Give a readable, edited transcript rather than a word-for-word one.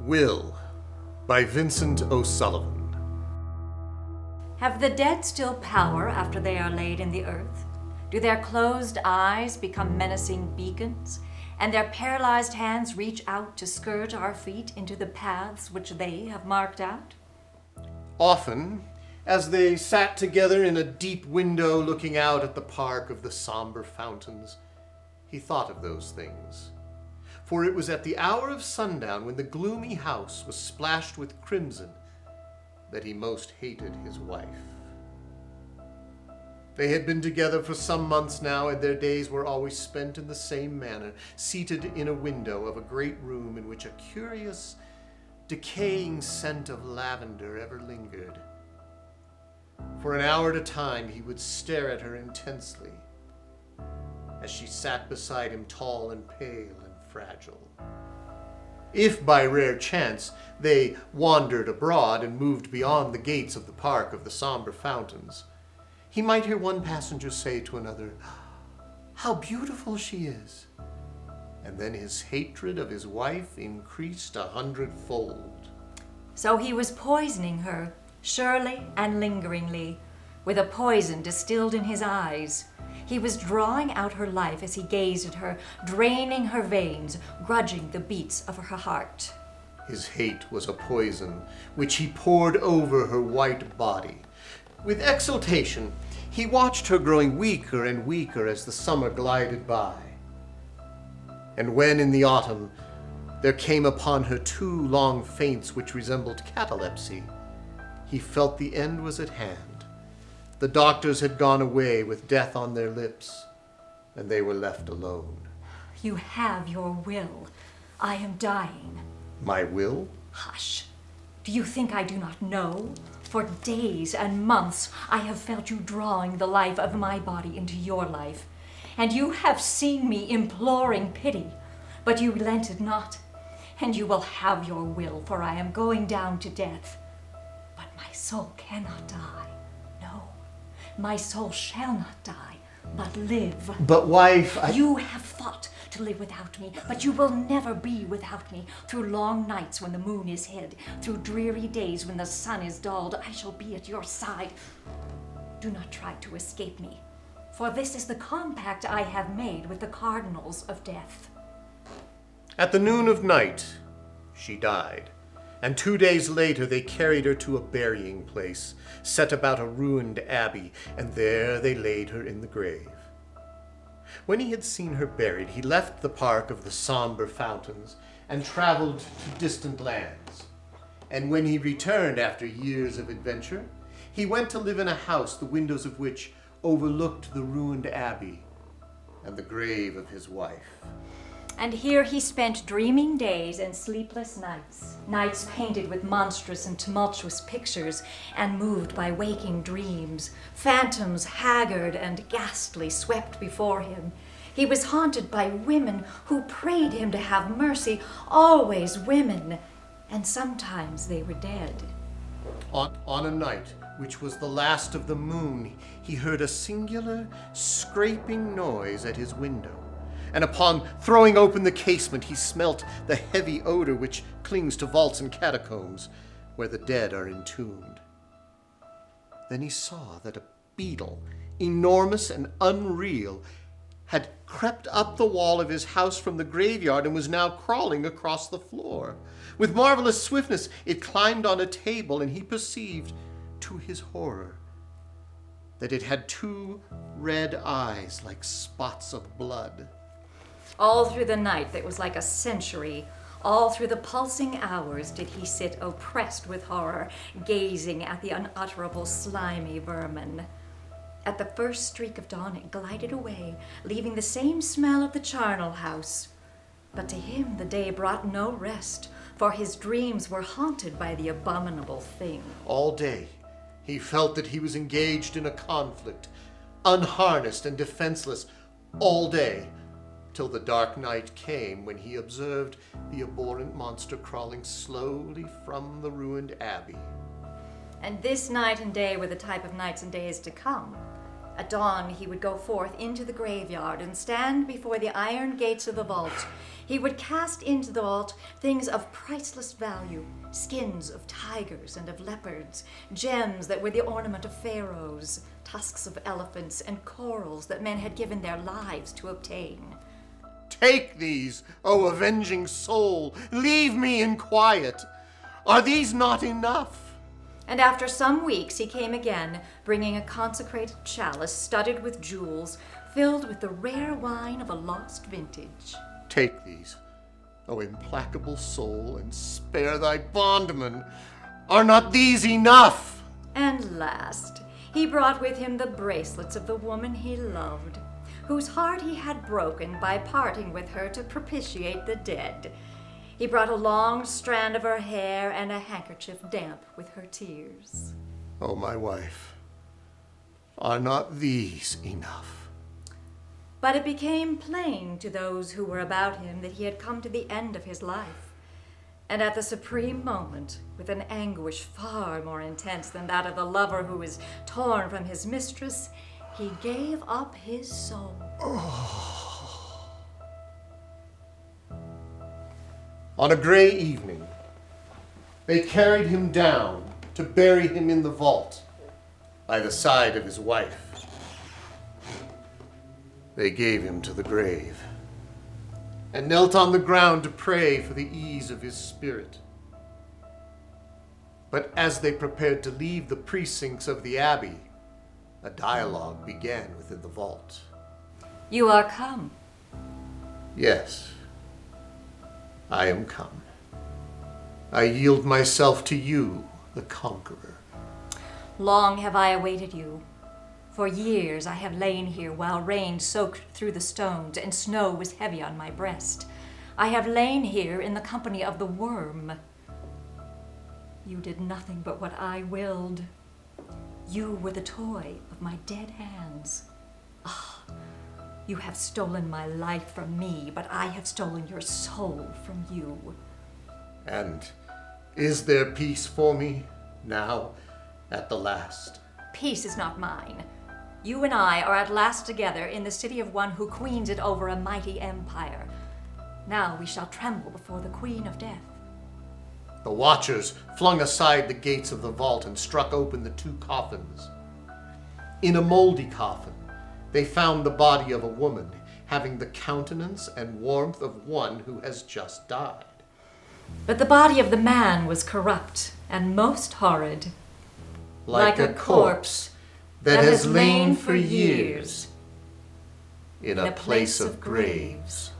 Will by Vincent O'Sullivan. Have the dead still power after they are laid in the earth? Do their closed eyes become menacing beacons, and their paralyzed hands reach out to scourge our feet into the paths which they have marked out? Often, as they sat together in a deep window looking out at the park of the somber fountains, he thought of those things. For it was at the hour of sundown, when the gloomy house was splashed with crimson, that he most hated his wife. They had been together for some months now, and their days were always spent in the same manner, seated in a window of a great room in which a curious, decaying scent of lavender ever lingered. For an hour at a time he would stare at her intensely, as she sat beside him, tall and pale and fragile. If by rare chance they wandered abroad and moved beyond the gates of the park of the somber fountains, he might hear one passenger say to another, "How beautiful she is!" And then his hatred of his wife increased 100-fold. So he was poisoning her, surely and lingeringly, with a poison distilled in his eyes. He was drawing out her life as he gazed at her, draining her veins, grudging the beats of her heart. His hate was a poison which he poured over her white body. With exultation, he watched her growing weaker and weaker as the summer glided by. And when in the autumn there came upon her 2 long faints which resembled catalepsy, he felt the end was at hand. The doctors had gone away with death on their lips, and they were left alone. You have your will. I am dying. My will? Hush. Do you think I do not know? For days and months I have felt you drawing the life of my body into your life, and you have seen me imploring pity, but you relented not, and you will have your will, for I am going down to death. But my soul cannot die. No, my soul shall not die, but live. But wife, You have fought to live without me, but you will never be without me. Through long nights when the moon is hid, through dreary days when the sun is dulled, I shall be at your side. Do not try to escape me, for this is the compact I have made with the cardinals of death. At the noon of night, she died, and 2 days later they carried her to a burying place set about a ruined abbey, and there they laid her in the grave. When he had seen her buried, he left the park of the somber fountains and traveled to distant lands. And when he returned after years of adventure, he went to live in a house the windows of which overlooked the ruined abbey and the grave of his wife. And here he spent dreaming days and sleepless nights, nights painted with monstrous and tumultuous pictures and moved by waking dreams. Phantoms, haggard and ghastly, swept before him. He was haunted by women who prayed him to have mercy, always women, and sometimes they were dead. On a night which was the last of the moon, he heard a singular scraping noise at his window. And upon throwing open the casement, he smelt the heavy odor which clings to vaults and catacombs, where the dead are entombed. Then he saw that a beetle, enormous and unreal, had crept up the wall of his house from the graveyard and was now crawling across the floor. With marvelous swiftness, it climbed on a table, and he perceived, to his horror, that it had 2 red eyes like spots of blood. All through the night that was like a century, all through the pulsing hours did he sit oppressed with horror, gazing at the unutterable slimy vermin. At the first streak of dawn it glided away, leaving the same smell of the charnel house. But to him the day brought no rest, for his dreams were haunted by the abominable thing. All day he felt that he was engaged in a conflict, unharnessed and defenseless, all day, till the dark night came, when he observed the abhorrent monster crawling slowly from the ruined abbey. And this night and day were the type of nights and days to come. At dawn, he would go forth into the graveyard and stand before the iron gates of the vault. He would cast into the vault things of priceless value, skins of tigers and of leopards, gems that were the ornament of pharaohs, tusks of elephants, and corals that men had given their lives to obtain. Take these, O avenging soul. Leave me in quiet. Are these not enough? And after some weeks he came again, bringing a consecrated chalice studded with jewels, filled with the rare wine of a lost vintage. Take these, O implacable soul, and spare thy bondman. Are not these enough? And last, he brought with him the bracelets of the woman he loved, whose heart he had broken by parting with her to propitiate the dead. He brought a long strand of her hair and a handkerchief damp with her tears. O my wife, are not these enough? But it became plain to those who were about him that he had come to the end of his life. And at the supreme moment, with an anguish far more intense than that of the lover who is torn from his mistress, he gave up his soul. On a gray evening, they carried him down to bury him in the vault by the side of his wife. They gave him to the grave and knelt on the ground to pray for the ease of his spirit. But as they prepared to leave the precincts of the abbey, a dialogue began within the vault. You are come. Yes, I am come. I yield myself to you, the conqueror. Long have I awaited you. For years I have lain here while rain soaked through the stones and snow was heavy on my breast. I have lain here in the company of the worm. You did nothing but what I willed. You were the toy of my dead hands. Ah, you have stolen my life from me, but I have stolen your soul from you. And is there peace for me now, at the last? Peace is not mine. You and I are at last together in the city of one who queens it over a mighty empire. Now we shall tremble before the Queen of Death. The watchers flung aside the gates of the vault and struck open the two coffins. In a moldy coffin, they found the body of a woman, having the countenance and warmth of one who has just died. But the body of the man was corrupt and most horrid. Like a corpse that has lain for years in a place of graves.